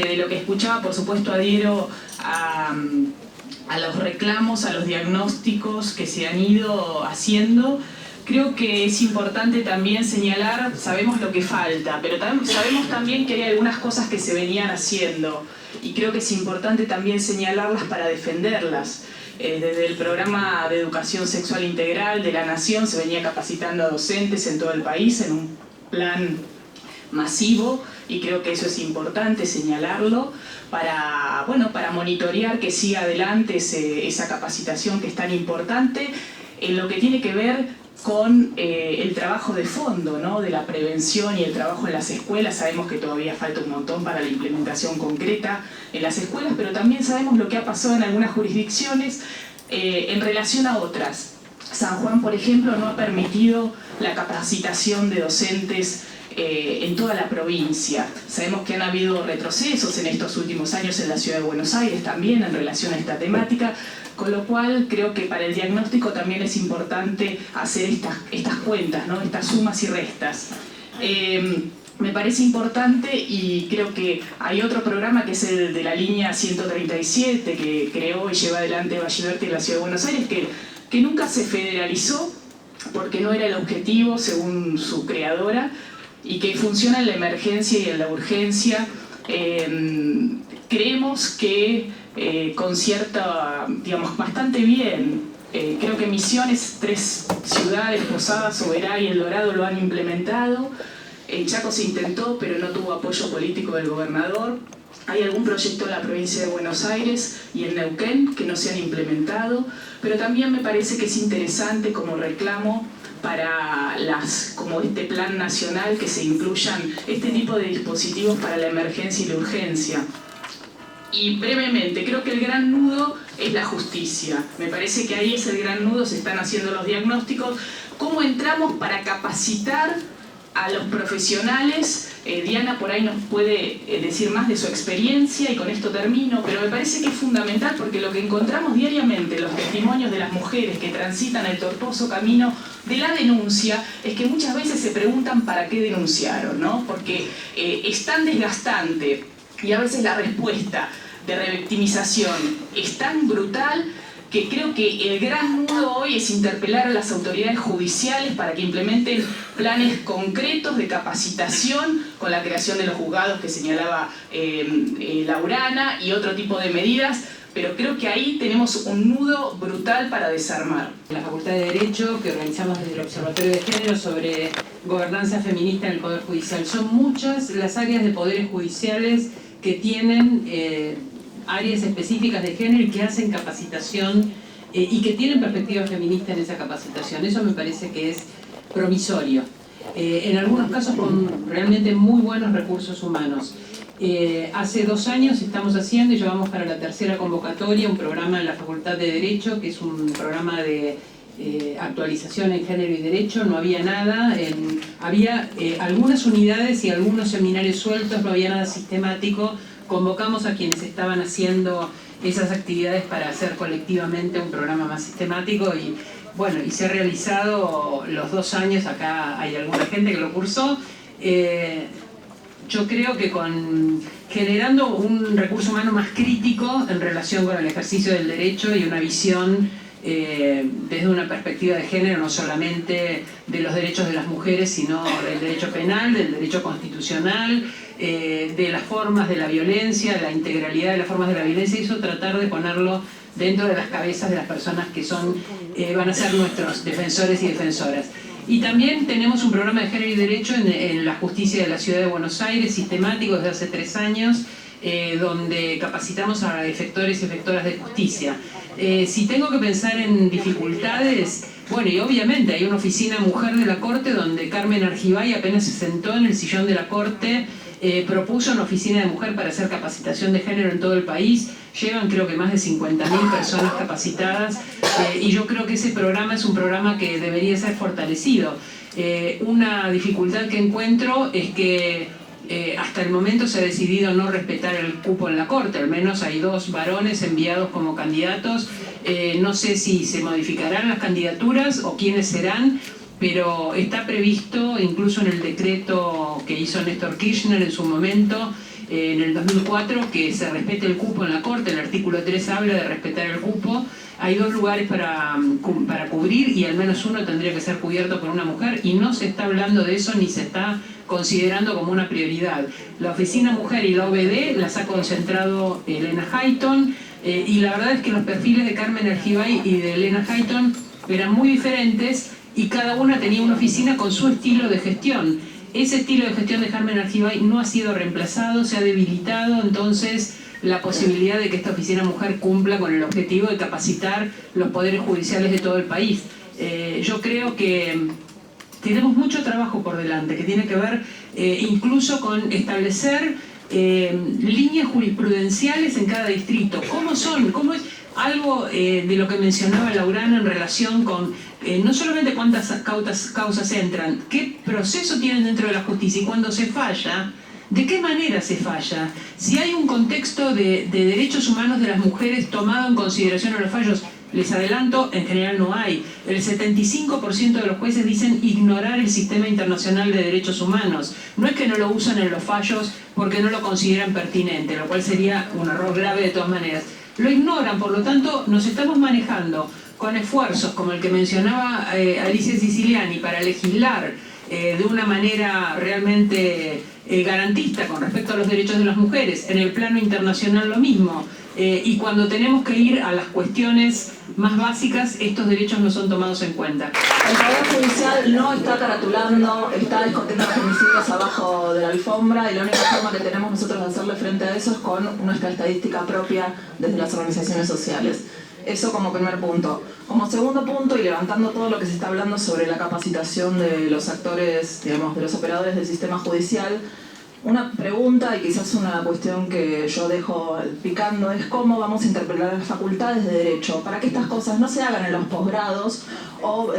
de lo que escuchaba, por supuesto, adhiero a los reclamos, a los diagnósticos que se han ido haciendo. Creo que es importante también señalar, sabemos lo que falta, pero sabemos también que hay algunas cosas que se venían haciendo y creo que es importante también señalarlas para defenderlas. Desde el programa de educación sexual integral de la Nación se venía capacitando a docentes en todo el país en un plan masivo y creo que eso es importante señalarlo para monitorear que siga adelante esa capacitación que es tan importante en lo que tiene que ver con el trabajo de fondo, ¿no? De la prevención y el trabajo en las escuelas. Sabemos que todavía falta un montón para la implementación concreta en las escuelas, pero también sabemos lo que ha pasado en algunas jurisdicciones en relación a otras. San Juan, por ejemplo, no ha permitido la capacitación de docentes en toda la provincia. Sabemos que han habido retrocesos en estos últimos años en la ciudad de Buenos Aires también en relación a esta temática, con lo cual creo que para el diagnóstico también es importante hacer estas cuentas, ¿no? Estas sumas y restas. Me parece importante y creo que hay otro programa que es el de la línea 137 que creó y lleva adelante Valleverti en la ciudad de Buenos Aires, que nunca se federalizó porque no era el objetivo según su creadora, y que funciona en la emergencia y en la urgencia. Creemos que concierta, bastante bien. Creo que Misiones, 3 ciudades, Posadas, Oberá y El Dorado lo han implementado. En Chaco se intentó, pero no tuvo apoyo político del gobernador. Hay algún proyecto en la provincia de Buenos Aires y en Neuquén que no se han implementado, pero también me parece que es interesante como reclamo para como este plan nacional que se incluyan este tipo de dispositivos para la emergencia y la urgencia. Y brevemente, creo que el gran nudo es la justicia. Me parece que ahí es el gran nudo, se están haciendo los diagnósticos. ¿Cómo entramos para capacitar a los profesionales? Diana por ahí nos puede decir más de su experiencia y con esto termino, pero me parece que es fundamental porque lo que encontramos diariamente, los testimonios de las mujeres que transitan el tortuoso camino de la denuncia, es que muchas veces se preguntan para qué denunciaron, ¿no? Porque es tan desgastante y a veces la respuesta de revictimización es tan brutal que creo que el gran nudo hoy es interpelar a las autoridades judiciales para que implementen planes concretos de capacitación con la creación de los juzgados que señalaba Laurana y otro tipo de medidas, pero creo que ahí tenemos un nudo brutal para desarmar. La Facultad de Derecho, que organizamos desde el Observatorio de Género sobre gobernanza feminista en el Poder Judicial. Son muchas las áreas de poderes judiciales que tienen áreas específicas de género y que hacen capacitación y que tienen perspectiva feminista en esa capacitación. Eso me parece que es promisorio. En algunos casos con realmente muy buenos recursos humanos. Hace 2 años estamos haciendo y llevamos para la 3ª convocatoria un programa en la Facultad de Derecho, que es un programa de actualización en género y derecho. No había nada, había algunas unidades y algunos seminarios sueltos, no había nada sistemático. Convocamos a quienes estaban haciendo esas actividades para hacer colectivamente un programa más sistemático y bueno, y se ha realizado los 2 años, acá hay alguna gente que lo cursó. Yo creo que generando un recurso humano más crítico en relación con el ejercicio del derecho y una visión desde una perspectiva de género, no solamente de los derechos de las mujeres, sino del derecho penal, del derecho constitucional, de las formas de la violencia, la integralidad de las formas de la violencia, y eso tratar de ponerlo dentro de las cabezas de las personas que van a ser nuestros defensores y defensoras. Y también tenemos un programa de género y derecho en la justicia de la Ciudad de Buenos Aires, sistemático desde hace 3 años, donde capacitamos a efectores y efectoras de justicia. Si tengo que pensar en dificultades, bueno, y obviamente hay una oficina mujer de la Corte donde Carmen Argibay apenas se sentó en el sillón de la Corte, propuso una oficina de mujer para hacer capacitación de género en todo el país. Llevan creo que más de 50.000 personas capacitadas y yo creo que ese programa es un programa que debería ser fortalecido. Una dificultad que encuentro es que hasta el momento se ha decidido no respetar el cupo en la Corte, al menos hay 2 varones enviados como candidatos. No sé si se modificarán las candidaturas o quiénes serán, pero está previsto incluso en el decreto que hizo Néstor Kirchner en su momento en el 2004 que se respete el cupo en la Corte. El artículo 3 habla de respetar el cupo. Hay 2 lugares para cubrir y al menos uno tendría que ser cubierto por una mujer, y no se está hablando de eso ni se está considerando como una prioridad. La Oficina Mujer y la OBD las ha concentrado Elena Hayton, y la verdad es que los perfiles de Carmen Argibay y de Elena Hayton eran muy diferentes y cada una tenía una oficina con su estilo de gestión. Ese estilo de gestión de Carmen Argibay no ha sido reemplazado, se ha debilitado, entonces la posibilidad de que esta oficina mujer cumpla con el objetivo de capacitar los poderes judiciales de todo el país. Yo creo que tenemos mucho trabajo por delante, que tiene que ver incluso con establecer líneas jurisprudenciales en cada distrito. ¿Cómo son? ¿Cómo es? Algo de lo que mencionaba Laurana en relación con no solamente cuántas causas entran, qué proceso tienen dentro de la justicia y cuando se falla, ¿de qué manera se falla? Si hay un contexto de derechos humanos de las mujeres tomado en consideración en los fallos, les adelanto, en general no hay. El 75% de los jueces dicen ignorar el sistema internacional de derechos humanos. No es que no lo usan en los fallos porque no lo consideran pertinente, lo cual sería un error grave de todas maneras. Lo ignoran, por lo tanto, nos estamos manejando con esfuerzos como el que mencionaba Alicia Siciliani para legislar de una manera realmente garantista con respecto a los derechos de las mujeres. En el plano internacional lo mismo. Y cuando tenemos que ir a las cuestiones más básicas, estos derechos no son tomados en cuenta. El Poder Judicial no está caratulando, está escondiendo los femicidios abajo de la alfombra, y la única forma que tenemos nosotros de hacerle frente a eso es con nuestra estadística propia desde las organizaciones sociales. Eso como primer punto. Como segundo punto, y levantando todo lo que se está hablando sobre la capacitación de los actores, digamos, de los operadores del sistema judicial, una pregunta y quizás una cuestión que yo dejo picando es cómo vamos a interpretar las facultades de derecho para que estas cosas no se hagan en los posgrados o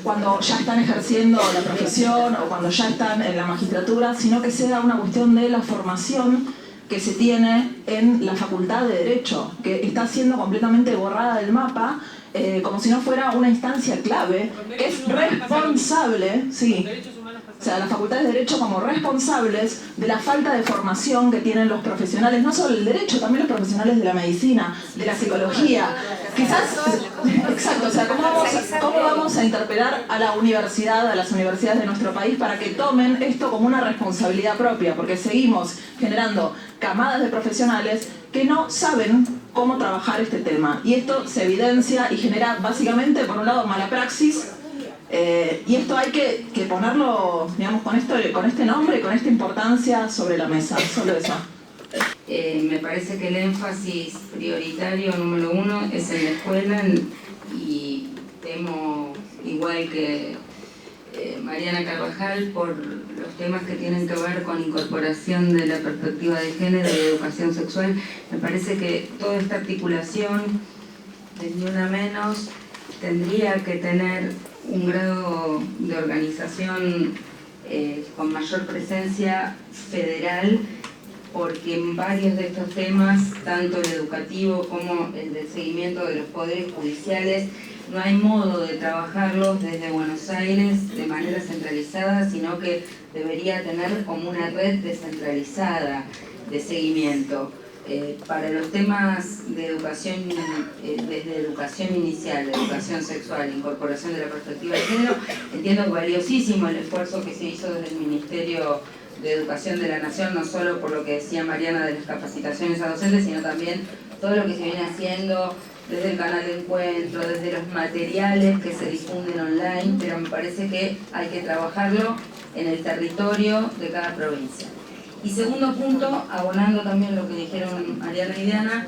cuando ya están ejerciendo la profesión o cuando ya están en la magistratura, sino que sea una cuestión de la formación que se tiene en la facultad de derecho, que está siendo completamente borrada del mapa, como si no fuera una instancia clave, que es responsable, sí. O sea, las facultades de Derecho como responsables de la falta de formación que tienen los profesionales, no solo el derecho, también los profesionales de la medicina, de la psicología. Quizás, exacto, o sea, ¿cómo vamos a interpelar a la universidad, a las universidades de nuestro país para que tomen esto como una responsabilidad propia? Porque seguimos generando camadas de profesionales que no saben cómo trabajar este tema. Y esto se evidencia y genera básicamente, por un lado, mala praxis. Y esto hay que ponerlo, digamos, con este nombre, con esta importancia sobre la mesa, solo eso. Me parece que el énfasis prioritario número 1 es en la escuela, y temo, igual que Mariana Carvajal, por los temas que tienen que ver con incorporación de la perspectiva de género y de educación sexual. Me parece que toda esta articulación, de Ni Una Menos, tendría que tener un grado de organización con mayor presencia federal, porque en varios de estos temas, tanto el educativo como el del seguimiento de los poderes judiciales, no hay modo de trabajarlos desde Buenos Aires de manera centralizada, sino que debería tener como una red descentralizada de seguimiento. Para los temas de educación, desde educación inicial, de educación sexual, incorporación de la perspectiva de género, entiendo que valiosísimo el esfuerzo que se hizo desde el Ministerio de Educación de la Nación, no solo por lo que decía Mariana de las capacitaciones a docentes, sino también todo lo que se viene haciendo desde el canal de encuentro, desde los materiales que se difunden online, pero me parece que hay que trabajarlo en el territorio de cada provincia. Y segundo punto, abonando también lo que dijeron Mariana y Diana,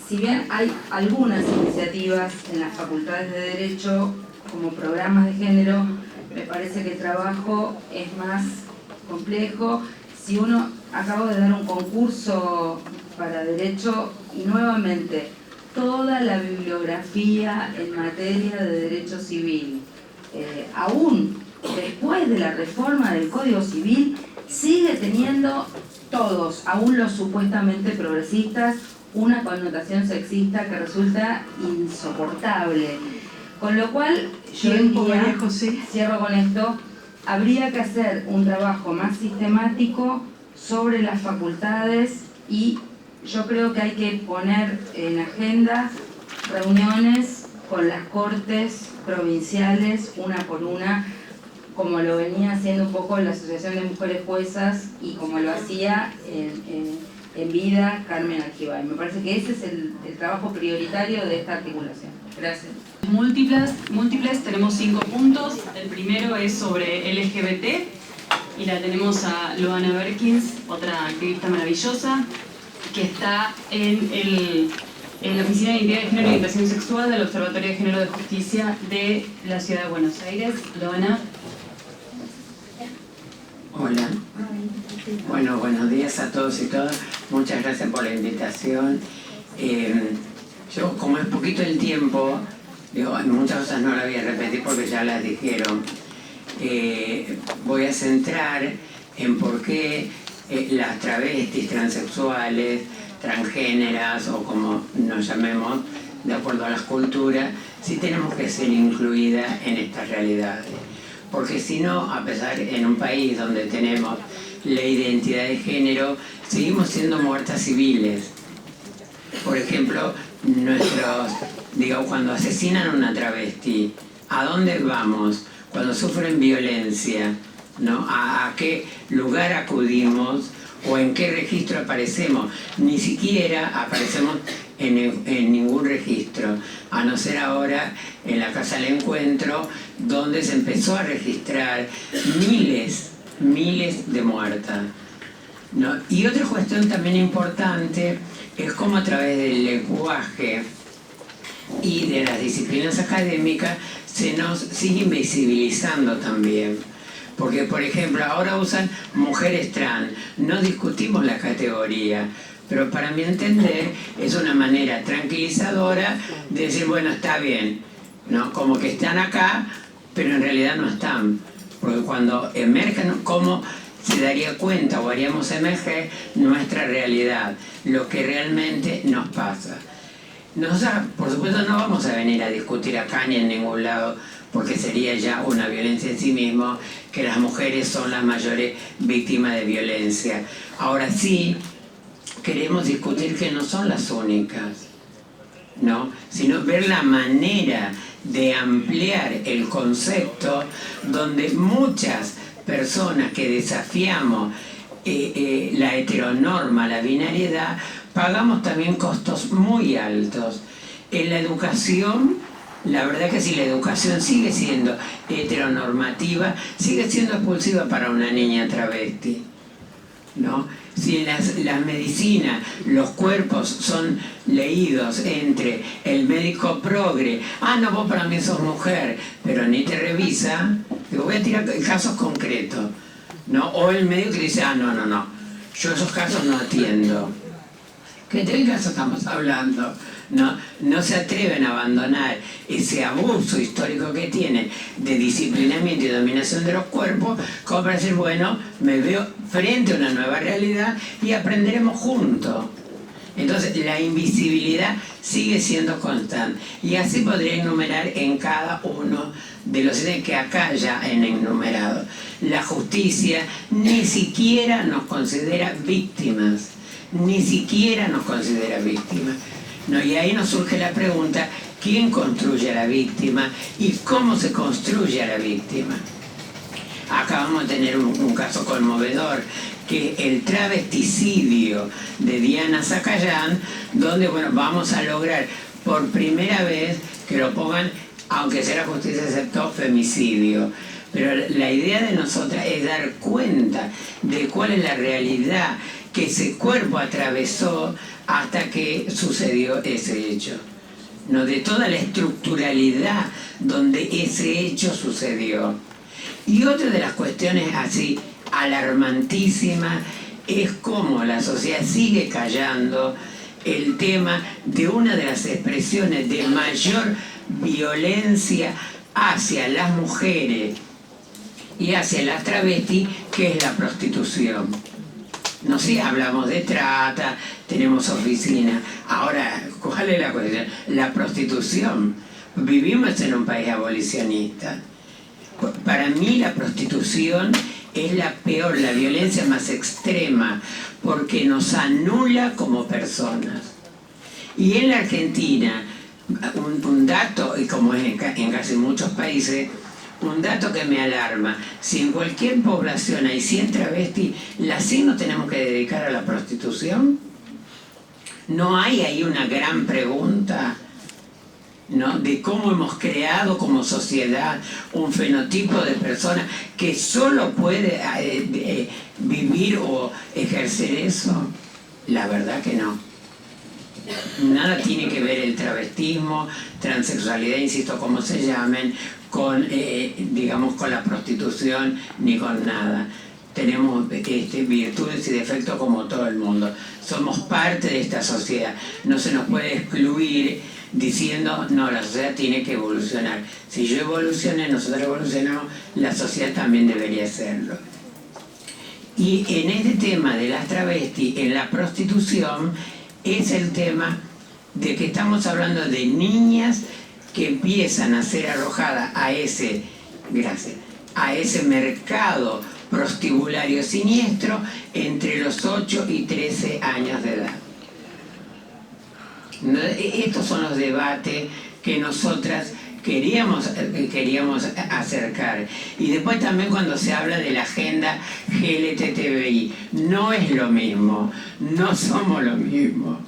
si bien hay algunas iniciativas en las facultades de Derecho como programas de género, me parece que el trabajo es más complejo. Si uno acaba de dar un concurso para Derecho y nuevamente toda la bibliografía en materia de Derecho Civil, aún después de la reforma del Código Civil, sigue teniendo todos, aún los supuestamente progresistas, una connotación sexista que resulta insoportable. Con lo cual, yo diría, cierro con esto, habría que hacer un trabajo más sistemático sobre las facultades, y yo creo que hay que poner en agenda reuniones con las cortes provinciales una por una, como lo venía haciendo un poco la Asociación de Mujeres Juezas y como lo hacía en vida Carmen Aljibay. Me parece que ese es el trabajo prioritario de esta articulación. Gracias. Múltiples, tenemos 5 puntos. El primero es sobre LGBT y la tenemos a Loana Berkins, otra activista maravillosa, que está en la Oficina de Identidad de Género y Orientación Sexual del Observatorio de Género de Justicia de la Ciudad de Buenos Aires. Loana. Hola. Bueno, buenos días a todos y todas. Muchas gracias por la invitación. Yo, como es poquito el tiempo, digo, muchas cosas no las voy a repetir porque ya las dijeron. Voy a centrar en por qué las travestis, transexuales, transgéneras o como nos llamemos, de acuerdo a las culturas, sí tenemos que ser incluidas en estas realidades. Porque si no, a pesar en un país donde tenemos la identidad de género, seguimos siendo muertas civiles. Por ejemplo, cuando asesinan a una travesti, ¿a dónde vamos? Cuando sufren violencia, ¿no? ¿A qué lugar acudimos o en qué registro aparecemos? Ni siquiera aparecemos en ningún registro, a no ser ahora en la Casa del Encuentro, donde se empezó a registrar miles de muertas, ¿no? Y otra cuestión también importante es cómo a través del lenguaje y de las disciplinas académicas se nos sigue invisibilizando también. Porque, por ejemplo, ahora usan mujeres trans, no discutimos la categoría, pero para mi entender es una manera tranquilizadora de decir, bueno, está bien, ¿no? Como que están acá, pero en realidad no están. Porque cuando emergen, ¿cómo se daría cuenta o haríamos emerger nuestra realidad, lo que realmente nos pasa? Nosotros, por supuesto, no vamos a venir a discutir acá ni en ningún lado, porque sería ya una violencia en sí mismo, que las mujeres son las mayores víctimas de violencia. Ahora sí, queremos discutir que no son las únicas, ¿no? Sino ver la manera de ampliar el concepto donde muchas personas que desafiamos la heteronorma, la binariedad, pagamos también costos muy altos. En la educación, la verdad que si la educación sigue siendo heteronormativa, sigue siendo expulsiva para una niña travesti, ¿no? Si en las medicinas los cuerpos son leídos entre el médico progre, no, vos para mí sos mujer, pero ni te revisa, digo, voy a tirar casos concretos, ¿no? O el médico que dice, no, yo esos casos no atiendo. ¿Qué de qué caso estamos hablando? No se atreven a abandonar ese abuso histórico que tienen de disciplinamiento y dominación de los cuerpos, como para decir, bueno, me veo frente a una nueva realidad y aprenderemos juntos. Entonces la invisibilidad sigue siendo constante y así podría enumerar en cada uno de los ítems que acá ya han enumerado. La justicia ni siquiera nos considera víctimas, ni siquiera nos considera víctimas. No, y ahí nos surge la pregunta, ¿quién construye a la víctima y cómo se construye a la víctima? Acá vamos a tener un caso conmovedor, que es el travesticidio de Diana Zacayán, donde bueno, vamos a lograr por primera vez que lo pongan, aunque sea la justicia aceptó femicidio. Pero la idea de nosotras es dar cuenta de cuál es la realidad que ese cuerpo atravesó hasta que sucedió ese hecho, ¿no? De toda la estructuralidad donde ese hecho sucedió. Y otra de las cuestiones así alarmantísimas es cómo la sociedad sigue callando el tema de una de las expresiones de mayor violencia hacia las mujeres y hacia las travestis, que es la prostitución. No sé, hablamos de trata, tenemos oficinas. Ahora, ¿cuál es la cuestión? La prostitución. Vivimos en un país abolicionista. Para mí la prostitución es la peor, la violencia más extrema, porque nos anula como personas. Y en la Argentina, un dato, y como es en casi muchos países, un dato que me alarma: si en cualquier población hay 100 travestis, ¿las 100 nos tenemos que dedicar a la prostitución? ¿No hay ahí una gran pregunta, ¿no?, de cómo hemos creado como sociedad un fenotipo de persona que solo puede vivir o ejercer eso? La verdad que no. Nada tiene que ver el travestismo, transexualidad, insisto, como se llamen, con, digamos, con la prostitución ni con nada. Tenemos virtudes y defectos como todo el mundo. Somos parte de esta sociedad. No se nos puede excluir diciendo, no, la sociedad tiene que evolucionar. Si yo evolucioné, nosotros evolucionamos, la sociedad también debería hacerlo. Y en este tema de las travestis, en la prostitución, es el tema de que estamos hablando de niñas que empiezan a ser arrojadas a ese mercado prostibulario siniestro entre los 8 y 13 años de edad. Estos son los debates que nosotras queríamos acercar. Y después también cuando se habla de la agenda LGTBI, no es lo mismo, no somos lo mismo,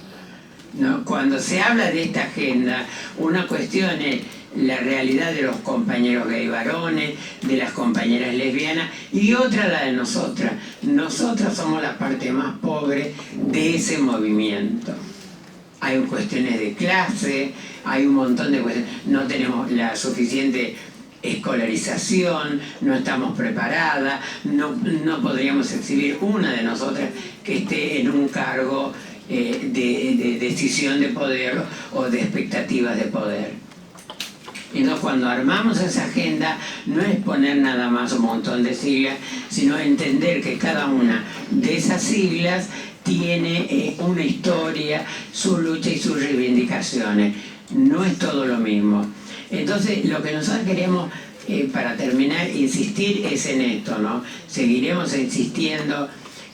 ¿no? Cuando se habla de esta agenda, una cuestión es la realidad de los compañeros gay varones, de las compañeras lesbianas, y otra la de nosotras. Nosotras somos la parte más pobre de ese movimiento. Hay cuestiones de clase, hay un montón de cuestiones. No tenemos la suficiente escolarización, no estamos preparadas, no podríamos exhibir una de nosotras que esté en un cargo de decisión de poder o de expectativas de poder. Entonces, cuando armamos esa agenda, no es poner nada más un montón de siglas, sino entender que cada una de esas siglas tiene una historia, su lucha y sus reivindicaciones. No es todo lo mismo. Entonces, lo que nosotros queremos, para terminar, insistir es en esto, ¿no? Seguiremos insistiendo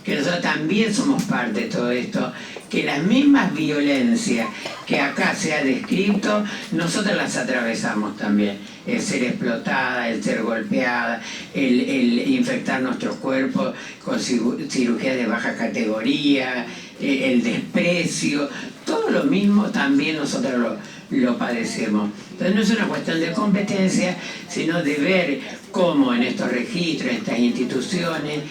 que nosotros también somos parte de todo esto, que las mismas violencias que acá se ha descrito, nosotros las atravesamos también. El ser explotada, el ser golpeada, el infectar nuestros cuerpos con cirugías de baja categoría, el desprecio, todo lo mismo también nosotros lo padecemos. Entonces no es una cuestión de competencia, sino de ver cómo en estos registros, en estas instituciones,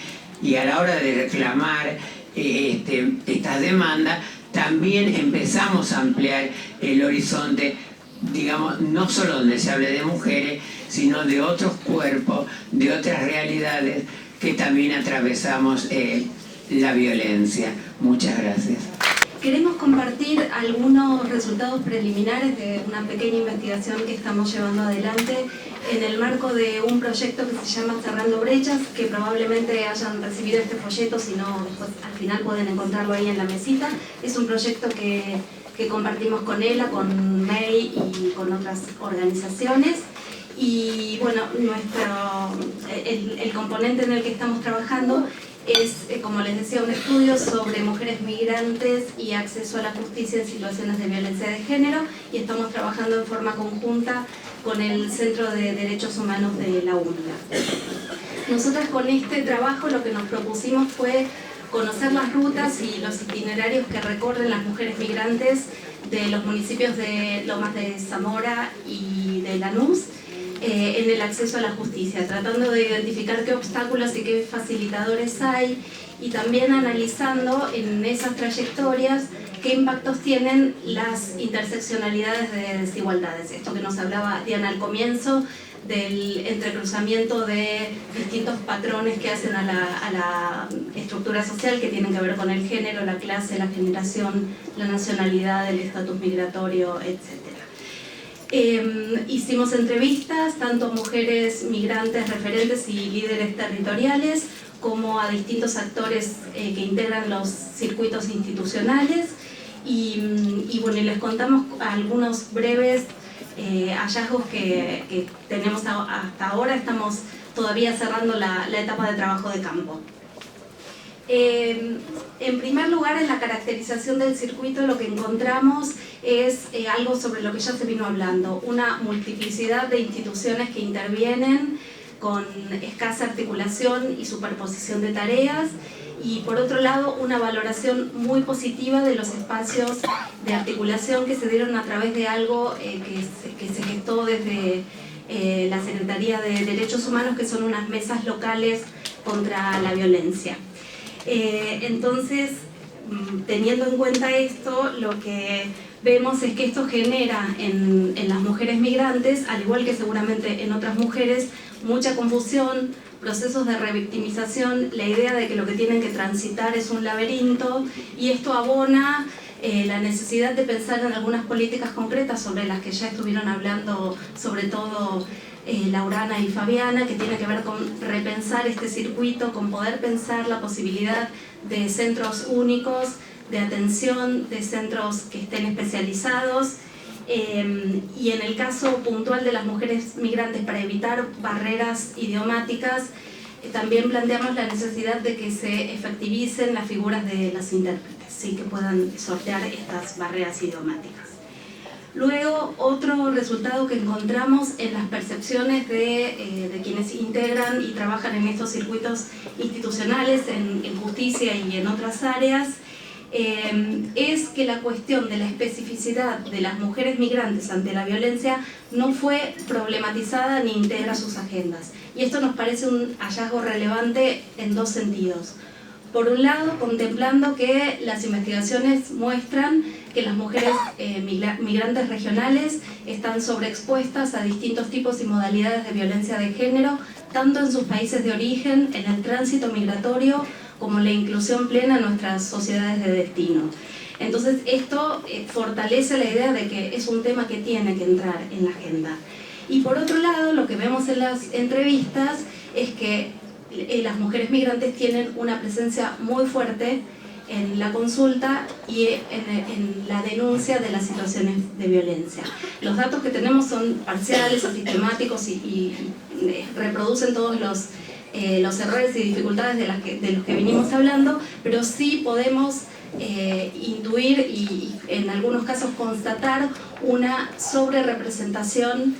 y a la hora de reclamar estas demandas, también empezamos a ampliar el horizonte, digamos, no solo donde se hable de mujeres, sino de otros cuerpos, de otras realidades que también atravesamos la violencia. Muchas gracias. Queremos compartir algunos resultados preliminares de una pequeña investigación que estamos llevando adelante en el marco de un proyecto que se llama Cerrando Brechas, que probablemente hayan recibido este folleto, si no, después al final pueden encontrarlo ahí en la mesita. Es un proyecto que compartimos con ELA, con MEI y con otras organizaciones. Y bueno, el componente en el que estamos trabajando es, como les decía, un estudio sobre mujeres migrantes y acceso a la justicia en situaciones de violencia de género, y estamos trabajando en forma conjunta con el Centro de Derechos Humanos de la UNLA. Nosotras con este trabajo lo que nos propusimos fue conocer las rutas y los itinerarios que recorren las mujeres migrantes de los municipios de Lomas de Zamora y de Lanús, en el acceso a la justicia, tratando de identificar qué obstáculos y qué facilitadores hay, y también analizando en esas trayectorias qué impactos tienen las interseccionalidades de desigualdades. Esto que nos hablaba Diana al comienzo, del entrecruzamiento de distintos patrones que hacen a la estructura social, que tienen que ver con el género, la clase, la generación, la nacionalidad, el estatus migratorio, etc. Hicimos entrevistas tanto a mujeres migrantes, referentes y líderes territoriales, como a distintos actores que integran los circuitos institucionales, y bueno, les contamos algunos breves hallazgos que tenemos hasta ahora. Estamos todavía cerrando la etapa de trabajo de campo. En primer lugar, en la caracterización del circuito lo que encontramos es algo sobre lo que ya se vino hablando, una multiplicidad de instituciones que intervienen con escasa articulación y superposición de tareas, y por otro lado una valoración muy positiva de los espacios de articulación que se dieron a través de algo que se gestó desde la Secretaría de Derechos Humanos, que son unas mesas locales contra la violencia. Entonces, teniendo en cuenta esto, lo que vemos es que esto genera en las mujeres migrantes, al igual que seguramente en otras mujeres, mucha confusión, procesos de revictimización, la idea de que lo que tienen que transitar es un laberinto, y esto abona la necesidad de pensar en algunas políticas concretas sobre las que ya estuvieron hablando, sobre todo Laurana y Fabiana, que tiene que ver con repensar este circuito, con poder pensar la posibilidad de centros únicos, de atención, de centros que estén especializados, y en el caso puntual de las mujeres migrantes, para evitar barreras idiomáticas, también planteamos la necesidad de que se efectivicen las figuras de las intérpretes, ¿sí? Que puedan sortear estas barreras idiomáticas. Luego, otro resultado que encontramos en las percepciones de quienes integran y trabajan en estos circuitos institucionales, en justicia y en otras áreas, es que la cuestión de la especificidad de las mujeres migrantes ante la violencia no fue problematizada ni integra sus agendas. Y esto nos parece un hallazgo relevante en dos sentidos. Por un lado, contemplando que las investigaciones muestran que las mujeres migrantes regionales están sobreexpuestas a distintos tipos y modalidades de violencia de género, tanto en sus países de origen, en el tránsito migratorio, como la inclusión plena en nuestras sociedades de destino. Entonces, esto fortalece la idea de que es un tema que tiene que entrar en la agenda. Y por otro lado, lo que vemos en las entrevistas es que las mujeres migrantes tienen una presencia muy fuerte en la consulta y en la denuncia de las situaciones de violencia. Los datos que tenemos son parciales o sistemáticos y reproducen todos los errores y dificultades de los que vinimos hablando, pero sí podemos intuir y en algunos casos constatar una sobrerepresentación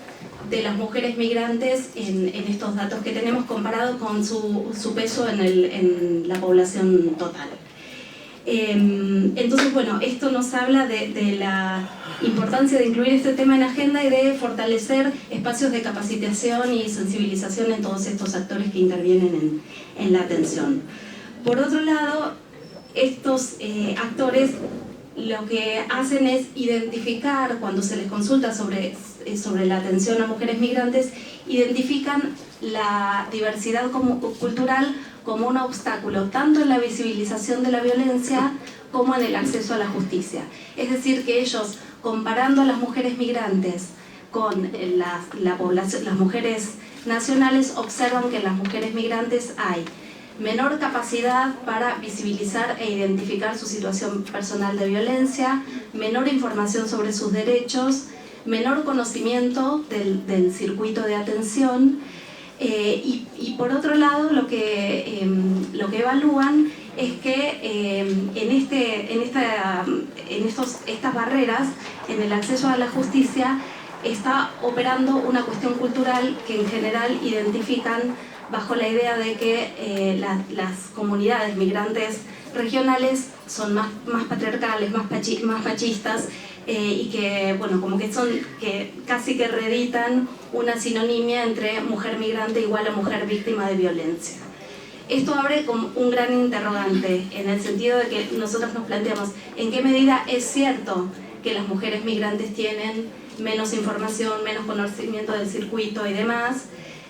de las mujeres migrantes en estos datos que tenemos comparado con su peso en la población total. Entonces, bueno, esto nos habla de la importancia de incluir este tema en la agenda y de fortalecer espacios de capacitación y sensibilización en todos estos actores que intervienen en la atención. Por otro lado, estos actores lo que hacen es identificar, cuando se les consulta sobre la atención a mujeres migrantes, identifican la diversidad cultural como un obstáculo, tanto en la visibilización de la violencia como en el acceso a la justicia. Es decir, que ellos, comparando a las mujeres migrantes con la población, las mujeres nacionales, observan que en las mujeres migrantes hay menor capacidad para visibilizar e identificar su situación personal de violencia, menor información sobre sus derechos, menor conocimiento del circuito de atención, y por otro lado lo que evalúan es que estas barreras en el acceso a la justicia está operando una cuestión cultural que en general identifican bajo la idea de que las comunidades migrantes regionales son más patriarcales, más machistas, y que, bueno, como que casi que reeditan una sinonimia entre mujer migrante igual a mujer víctima de violencia. Esto abre como un gran interrogante en el sentido de que nosotros nos planteamos en qué medida es cierto que las mujeres migrantes tienen menos información, menos conocimiento del circuito y demás,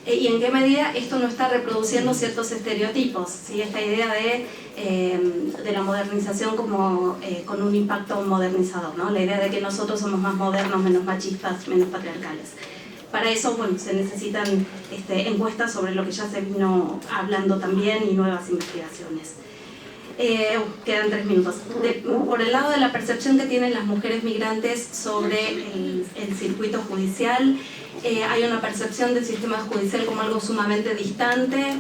y en qué medida esto no está reproduciendo ciertos estereotipos, ¿sí? Esta idea de la modernización como con un impacto modernizador, ¿no? La idea de que nosotros somos más modernos, menos machistas, menos patriarcales. Para eso, bueno, se necesitan encuestas sobre lo que ya se vino hablando también y nuevas investigaciones. Quedan 3 minutos. Por el lado de la percepción que tienen las mujeres migrantes sobre el circuito judicial, hay una percepción del sistema judicial como algo sumamente distante.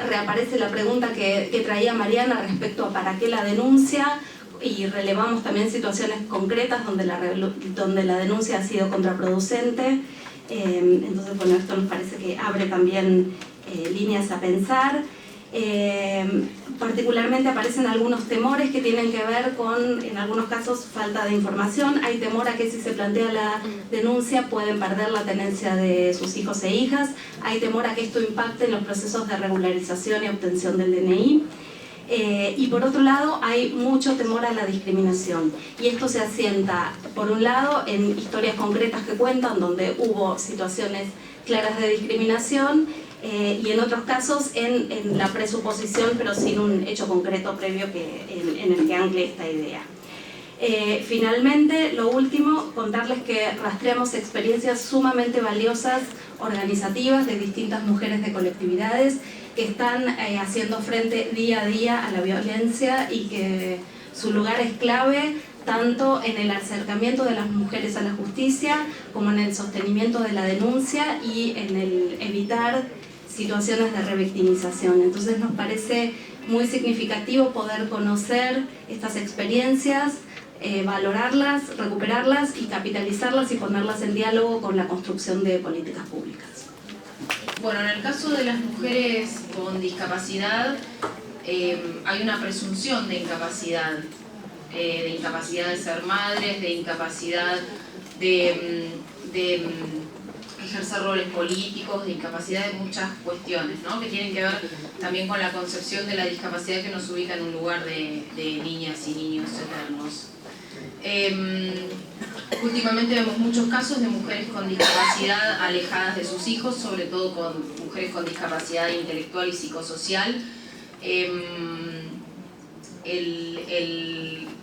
Reaparece la pregunta que traía Mariana respecto a para qué la denuncia, y relevamos también situaciones concretas donde la denuncia ha sido contraproducente. Entonces, bueno, esto nos parece que abre también líneas a pensar. Particularmente aparecen algunos temores que tienen que ver con, en algunos casos, falta de información. Hay temor a que si se plantea la denuncia pueden perder la tenencia de sus hijos e hijas. Hay temor a que esto impacte en los procesos de regularización y obtención del DNI. Y por otro lado hay mucho temor a la discriminación, y esto se asienta por un lado en historias concretas que cuentan donde hubo situaciones claras de discriminación, y en otros casos en la presuposición pero sin un hecho concreto previo en el que ancle esta idea. Finalmente, lo último, contarles que rastreamos experiencias sumamente valiosas organizativas de distintas mujeres de colectividades que están haciendo frente día a día a la violencia, y que su lugar es clave tanto en el acercamiento de las mujeres a la justicia como en el sostenimiento de la denuncia y en el evitar situaciones de revictimización. Entonces nos parece muy significativo poder conocer estas experiencias, valorarlas, recuperarlas y capitalizarlas y ponerlas en diálogo con la construcción de políticas públicas. Bueno, en el caso de las mujeres con discapacidad hay una presunción de incapacidad de ser madres, de incapacidad de ejercer roles políticos, de incapacidad de muchas cuestiones, ¿no? Que tienen que ver también con la concepción de la discapacidad que nos ubica en un lugar de niñas y niños eternos. Últimamente vemos muchos casos de mujeres con discapacidad alejadas de sus hijos, sobre todo con mujeres con discapacidad intelectual y psicosocial.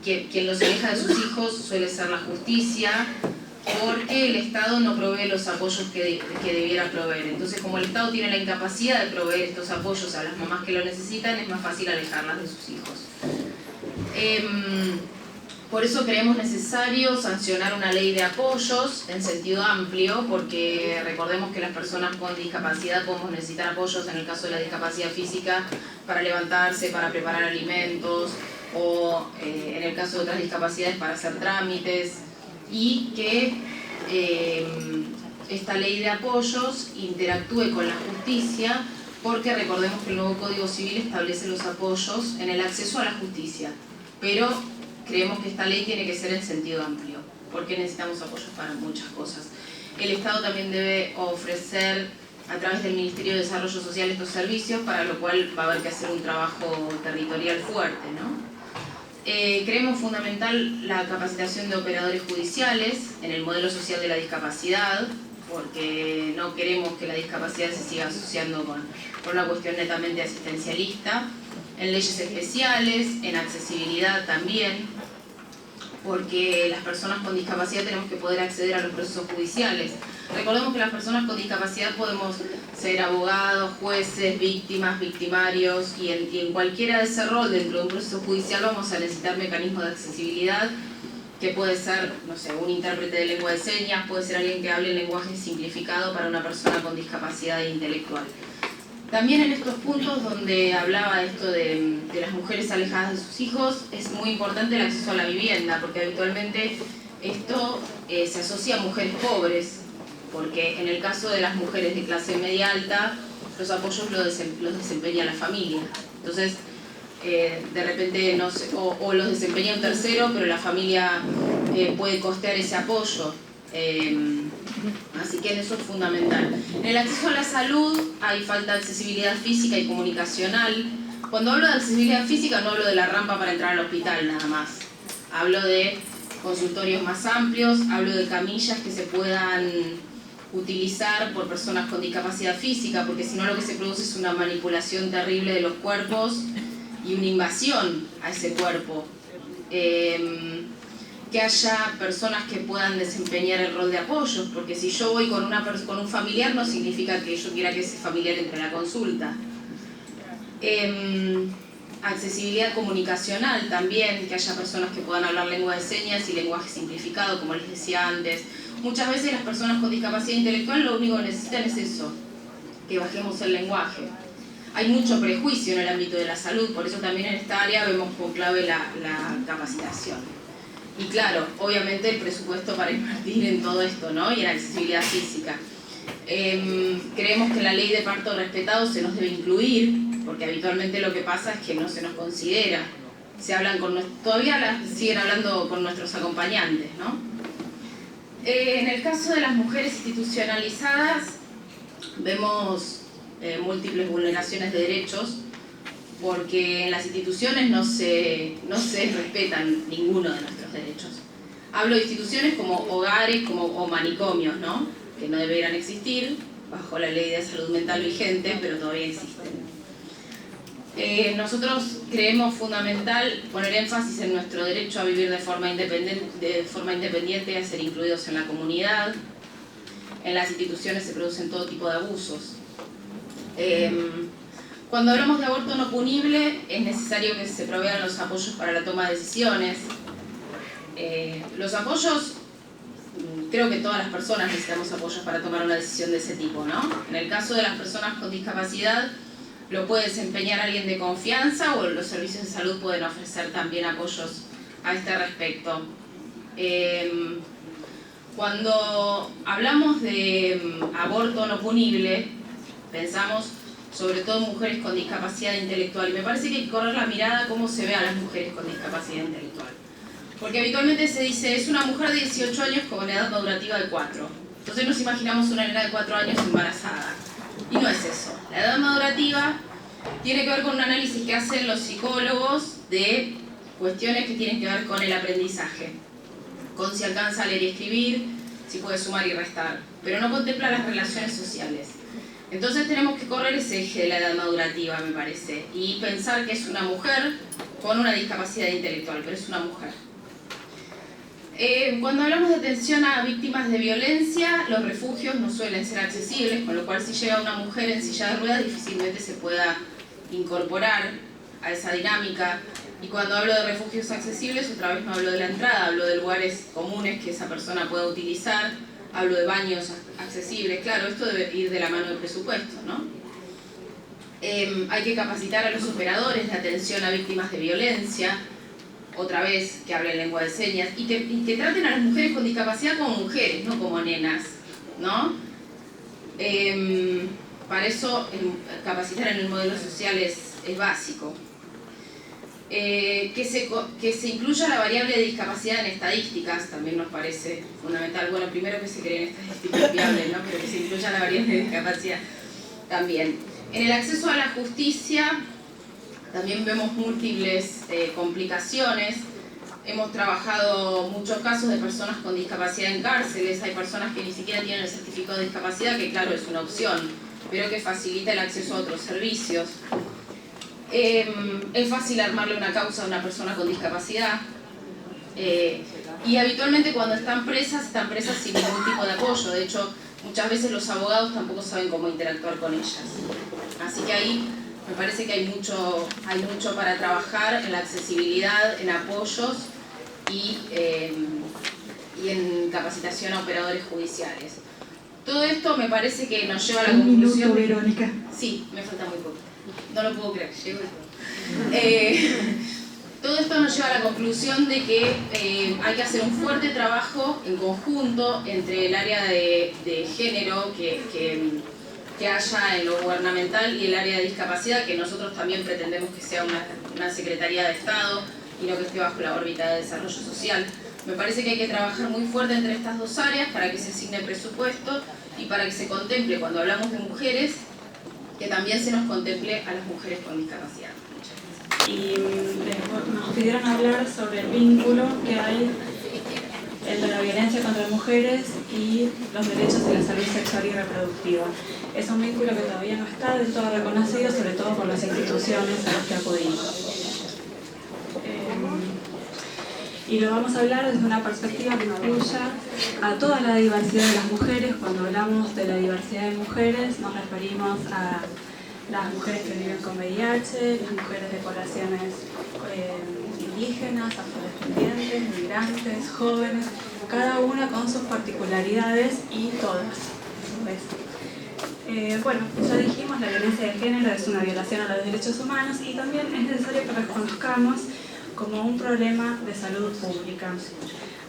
Quien los aleja de sus hijos suele ser la justicia, porque el Estado no provee los apoyos que debiera proveer. Entonces, como el Estado tiene la incapacidad de proveer estos apoyos a las mamás que lo necesitan, es más fácil alejarlas de sus hijos. Por eso creemos necesario sancionar una ley de apoyos en sentido amplio, porque recordemos que las personas con discapacidad podemos necesitar apoyos en el caso de la discapacidad física para levantarse, para preparar alimentos, o en el caso de otras discapacidades para hacer trámites, y que esta ley de apoyos interactúe con la justicia, porque recordemos que el nuevo Código Civil establece los apoyos en el acceso a la justicia, pero creemos que esta ley tiene que ser en sentido amplio, porque necesitamos apoyos para muchas cosas. El Estado también debe ofrecer a través del Ministerio de Desarrollo Social estos servicios, para lo cual va a haber que hacer un trabajo territorial fuerte, ¿no? Creemos fundamental la capacitación de operadores judiciales en el modelo social de la discapacidad, porque no queremos que la discapacidad se siga asociando con una cuestión netamente asistencialista. En leyes especiales, en accesibilidad también, porque las personas con discapacidad tenemos que poder acceder a los procesos judiciales. Recordemos que las personas con discapacidad podemos ser abogados, jueces, víctimas, victimarios, y en cualquiera de ese rol dentro de un proceso judicial vamos a necesitar mecanismos de accesibilidad, que puede ser, no sé, un intérprete de lengua de señas, puede ser alguien que hable en lenguaje simplificado para una persona con discapacidad intelectual. También en estos puntos donde hablaba esto de las mujeres alejadas de sus hijos, es muy importante el acceso a la vivienda, porque habitualmente esto se asocia a mujeres pobres, porque en el caso de las mujeres de clase media alta, los apoyos los desempeña la familia. Entonces, de repente, no sé, o los desempeña un tercero, pero la familia puede costear ese apoyo. Así que eso es fundamental. En el acceso a la salud hay falta de accesibilidad física y comunicacional. Cuando hablo de accesibilidad física no hablo de la rampa para entrar al hospital nada más. Hablo de consultorios más amplios, hablo de camillas que se puedan utilizar por personas con discapacidad física, porque si no lo que se produce es una manipulación terrible de los cuerpos y una invasión a ese cuerpo. Que haya personas que puedan desempeñar el rol de apoyo, porque si yo voy con un familiar no significa que yo quiera que ese familiar entre a la consulta. accesibilidad comunicacional también, que haya personas que puedan hablar lengua de señas y lenguaje simplificado, como les decía antes. Muchas veces las personas con discapacidad intelectual lo único que necesitan es eso, que bajemos el lenguaje. Hay mucho prejuicio en el ámbito de la salud, por eso también en esta área vemos como clave la capacitación. Y claro, obviamente el presupuesto para invertir en todo esto, ¿no? Y en accesibilidad física. Creemos que la ley de parto respetado se nos debe incluir, porque habitualmente lo que pasa es que no se nos considera. Todavía siguen hablando con nuestros acompañantes, ¿no? En el caso de las mujeres institucionalizadas, vemos múltiples vulneraciones de derechos, porque en las instituciones no se respetan ninguno de nuestros derechos. Hablo de instituciones como hogares o manicomios, ¿no? Que no deberían existir bajo la ley de salud mental vigente, pero todavía existen. Nosotros creemos fundamental poner énfasis en nuestro derecho a vivir de forma independiente y a ser incluidos en la comunidad. En las instituciones se producen todo tipo de abusos. Cuando hablamos de aborto no punible, es necesario que se provean los apoyos para la toma de decisiones. Los apoyos, creo que todas las personas necesitamos apoyos para tomar una decisión de ese tipo, ¿no? En el caso de las personas con discapacidad, lo puede desempeñar alguien de confianza o los servicios de salud pueden ofrecer también apoyos a este respecto. Cuando hablamos de aborto no punible, pensamos sobre todo en mujeres con discapacidad intelectual. Y me parece que hay que correr la mirada a cómo se ve a las mujeres con discapacidad intelectual. Porque habitualmente se dice, es una mujer de 18 años con edad madurativa de 4. Entonces nos imaginamos una nena de 4 años embarazada. Y no es eso. La edad madurativa tiene que ver con un análisis que hacen los psicólogos de cuestiones que tienen que ver con el aprendizaje. Con si alcanza a leer y escribir, si puede sumar y restar. Pero no contempla las relaciones sociales. Entonces tenemos que correr ese eje de la edad madurativa, me parece, y pensar que es una mujer con una discapacidad intelectual, pero es una mujer. Cuando hablamos de atención a víctimas de violencia, los refugios no suelen ser accesibles, con lo cual si llega una mujer en silla de ruedas difícilmente se pueda incorporar a esa dinámica. Y cuando hablo de refugios accesibles, otra vez no hablo de la entrada, hablo de lugares comunes que esa persona pueda utilizar, hablo de baños accesibles. Claro, esto debe ir de la mano del presupuesto, ¿no? Hay que capacitar a los operadores de atención a víctimas de violencia, otra vez que hablen lengua de señas, y que traten a las mujeres con discapacidad como mujeres, no como nenas, ¿no? Para eso capacitar en el modelo social es básico. Que se incluya la variable de discapacidad en estadísticas también nos parece fundamental. Bueno, primero que se creen estadísticas viables, ¿no? Pero que se incluya la variable de discapacidad también. En el acceso a la justicia también vemos múltiples complicaciones. Hemos trabajado muchos casos de personas con discapacidad en cárceles. Hay personas que ni siquiera tienen el certificado de discapacidad, que claro es una opción, pero que facilita el acceso a otros servicios. Es fácil armarle una causa a una persona con discapacidad y habitualmente cuando están presas sin ningún tipo de apoyo. De hecho, muchas veces los abogados tampoco saben cómo interactuar con ellas. Así que ahí me parece que hay mucho para trabajar en la accesibilidad, en apoyos y en capacitación a operadores judiciales. Todo esto me parece que nos lleva a la conclusión... Un minuto, Verónica. Sí, me falta muy poco. No lo puedo creer, llego todo esto nos lleva a la conclusión de que hay que hacer un fuerte trabajo en conjunto entre el área de género que haya en lo gubernamental y el área de discapacidad, que nosotros también pretendemos que sea una Secretaría de Estado y no que esté bajo la órbita de desarrollo social. Me parece que hay que trabajar muy fuerte entre estas dos áreas para que se asigne presupuesto y para que se contemple, cuando hablamos de mujeres, que también se nos contemple a las mujeres con discapacidad. Y nos pidieron hablar sobre el vínculo que hay entre la violencia contra mujeres y los derechos de la salud sexual y reproductiva. Es un vínculo que todavía no está del todo reconocido, sobre todo por las instituciones a las que acudimos. Y lo vamos a hablar desde una perspectiva que incluya a toda la diversidad de las mujeres. Cuando hablamos de la diversidad de mujeres nos referimos a las mujeres que viven con VIH, las mujeres de poblaciones indígenas, afrodescendientes, migrantes, jóvenes, cada una con sus particularidades y todas, a su vez. Bueno, ya dijimos, la violencia de género es una violación a los derechos humanos y también es necesario que reconozcamos como un problema de salud pública,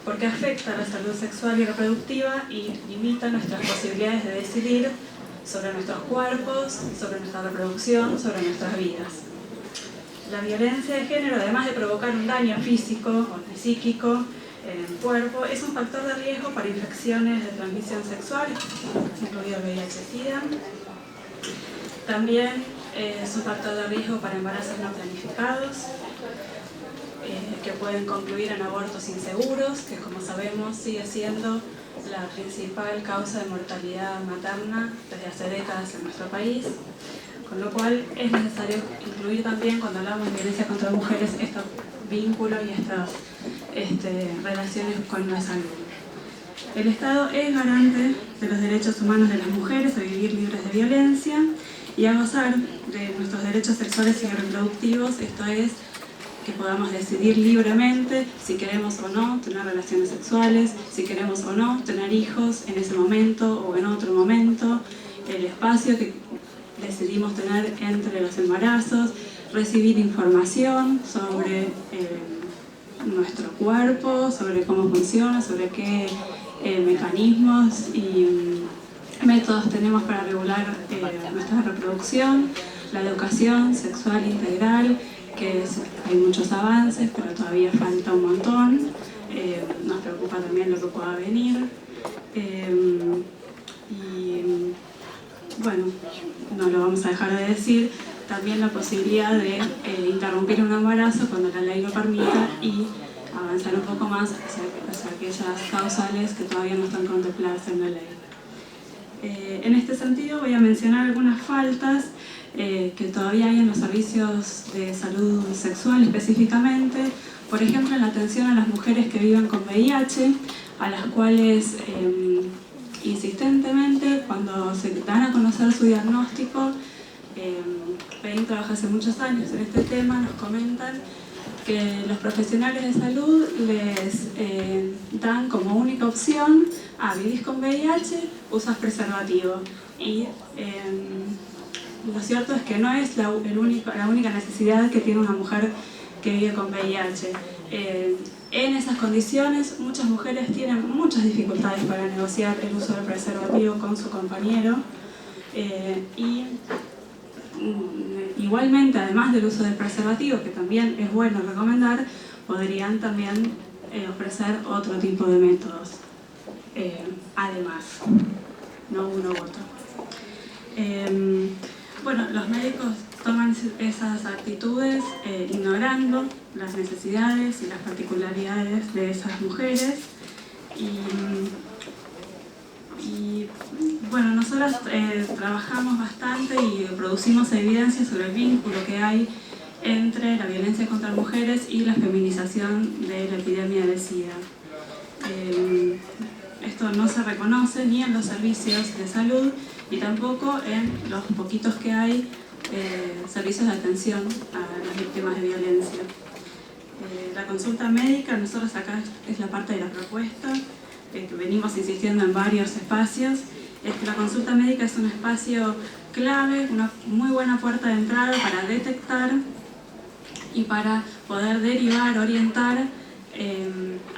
porque afecta a la salud sexual y reproductiva y limita nuestras posibilidades de decidir sobre nuestros cuerpos, sobre nuestra reproducción, sobre nuestras vidas. La violencia de género, además de provocar un daño físico o psíquico en el cuerpo, es un factor de riesgo para infecciones de transmisión sexual, incluido el VIH-Sida. También es un factor de riesgo para embarazos no planificados, que pueden concluir en abortos inseguros, que como sabemos sigue siendo la principal causa de mortalidad materna desde hace décadas en nuestro país, con lo cual es necesario incluir también, cuando hablamos de violencia contra mujeres, estos vínculos y estas relaciones con la salud. El Estado es garante de los derechos humanos de las mujeres a vivir libres de violencia y a gozar de nuestros derechos sexuales y reproductivos, esto es, que podamos decidir libremente si queremos o no tener relaciones sexuales, si queremos o no tener hijos en ese momento o en otro momento, el espacio que decidimos tener entre los embarazos, recibir información sobre nuestro cuerpo, sobre cómo funciona, sobre qué mecanismos y métodos tenemos para regular nuestra reproducción, la educación sexual integral, que hay muchos avances, pero todavía falta un montón. Nos preocupa también lo que pueda venir. Y bueno, no lo vamos a dejar de decir, también la posibilidad de interrumpir un embarazo cuando la ley lo permita y avanzar un poco más hacia aquellas causales que todavía no están contempladas en la ley. En este sentido voy a mencionar algunas faltas que todavía hay en los servicios de salud sexual específicamente, por ejemplo en la atención a las mujeres que viven con VIH, a las cuales insistentemente cuando se dan a conocer su diagnóstico, PEIN trabaja hace muchos años en este tema, nos comentan que los profesionales de salud les dan como única opción: vivís con VIH, usas preservativo. Y lo cierto es que no es la única necesidad que tiene una mujer que vive con VIH. En esas condiciones, muchas mujeres tienen muchas dificultades para negociar el uso del preservativo con su compañero. Igualmente, además del uso del preservativo, que también es bueno recomendar, podrían también ofrecer otro tipo de métodos, además, no uno u otro. Bueno, los médicos toman esas actitudes ignorando las necesidades y las particularidades de esas mujeres y bueno, nosotros trabajamos bastante y producimos evidencia sobre el vínculo que hay entre la violencia contra mujeres y la feminización de la epidemia de SIDA. Esto no se reconoce ni en los servicios de salud y tampoco en los poquitos que hay servicios de atención a las víctimas de violencia. La consulta médica, nosotros acá es la parte de la propuesta, que venimos insistiendo en varios espacios, es que la consulta médica es un espacio clave, una muy buena puerta de entrada para detectar y para poder derivar, orientar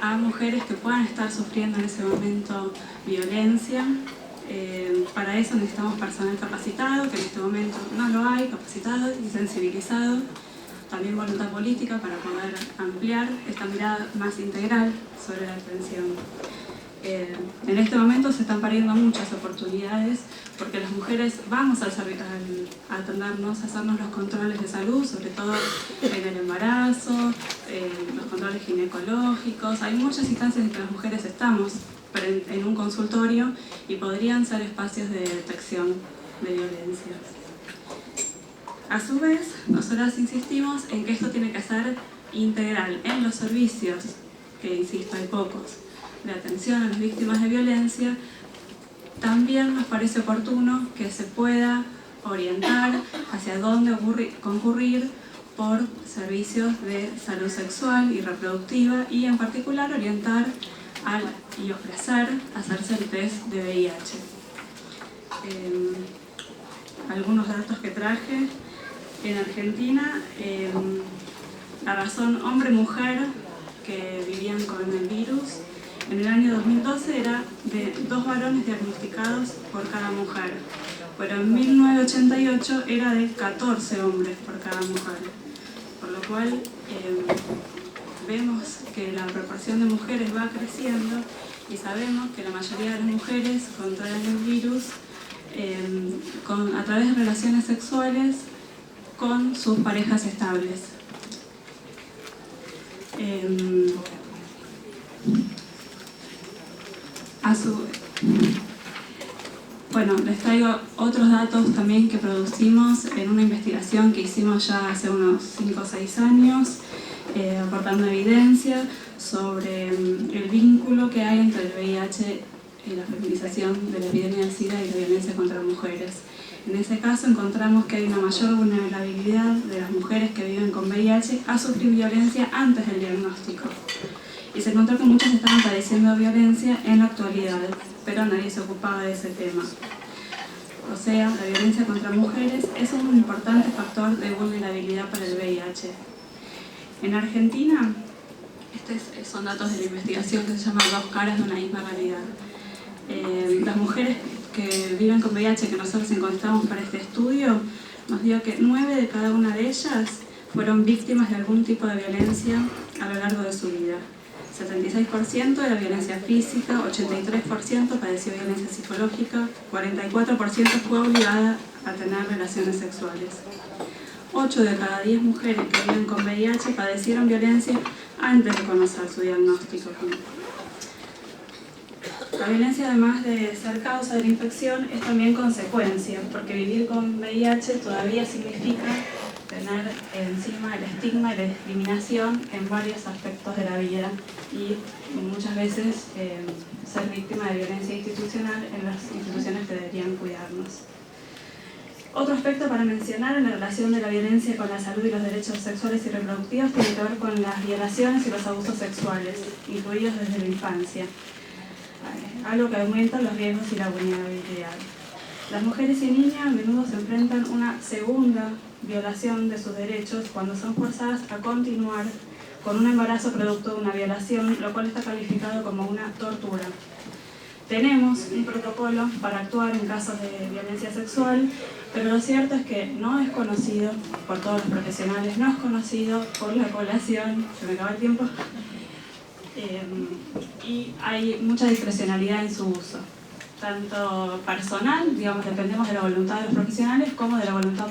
a mujeres que puedan estar sufriendo en ese momento violencia. Para eso necesitamos personal capacitado, que en este momento no lo hay, capacitado y sensibilizado. También voluntad política para poder ampliar esta mirada más integral sobre la atención. En este momento se están perdiendo muchas oportunidades porque las mujeres vamos a atendernos, a hacernos los controles de salud, sobre todo en el embarazo, los controles ginecológicos. Hay muchas instancias en que las mujeres estamos en un consultorio y podrían ser espacios de detección de violencia. A su vez, nosotras insistimos en que esto tiene que ser integral en los servicios, que insisto, hay pocos, de atención a las víctimas de violencia. También nos parece oportuno que se pueda orientar hacia dónde concurrir por servicios de salud sexual y reproductiva y en particular orientar y ofrecer hacerse el test de VIH. Algunos datos que traje. En Argentina, la razón hombre-mujer que vivían con el virus en el año 2012 era de 2 varones diagnosticados por cada mujer, pero en 1988 era de 14 hombres por cada mujer, por lo cual vemos que la proporción de mujeres va creciendo y sabemos que la mayoría de las mujeres contraen el virus a través de relaciones sexuales con sus parejas estables. Bueno, les traigo otros datos también que producimos en una investigación que hicimos ya hace unos 5 o 6 años, aportando evidencia sobre el vínculo que hay entre el VIH y la feminización de la epidemia del SIDA y la violencia contra mujeres. En ese caso encontramos que hay una mayor vulnerabilidad de las mujeres que viven con VIH a sufrir violencia antes del diagnóstico. Y se encontró que muchas estaban padeciendo violencia en la actualidad, pero nadie se ocupaba de ese tema. O sea, la violencia contra mujeres es un importante factor de vulnerabilidad para el VIH. En Argentina, estos son datos de la investigación que se llama 2 caras de una misma realidad. Las mujeres que viven con VIH que nosotros encontramos para este estudio nos dio que 9 de cada una de ellas fueron víctimas de algún tipo de violencia a lo largo de su vida. 76% era violencia física, 83% padeció violencia psicológica, 44% fue obligada a tener relaciones sexuales. 8 de cada 10 mujeres que viven con VIH padecieron violencia antes de conocer su diagnóstico. La violencia, además de ser causa de la infección, es también consecuencia, porque vivir con VIH todavía significa tener encima el estigma y la discriminación en varios aspectos de la vida y muchas veces ser víctima de violencia institucional en las instituciones que deberían cuidarnos. Otro aspecto para mencionar en la relación de la violencia con la salud y los derechos sexuales y reproductivos tiene que ver con las violaciones y los abusos sexuales, incluidos desde la infancia, algo que aumenta los riesgos y la vulnerabilidad. Las mujeres y niñas a menudo se enfrentan a una segunda violación de sus derechos cuando son forzadas a continuar con un embarazo producto de una violación, lo cual está calificado como una tortura. Tenemos un protocolo para actuar en casos de violencia sexual, pero lo cierto es que no es conocido por todos los profesionales, no es conocido por la población, se me acaba el tiempo, y hay mucha discrecionalidad en su uso, tanto personal, digamos, dependemos de la voluntad de los profesionales, como de la voluntad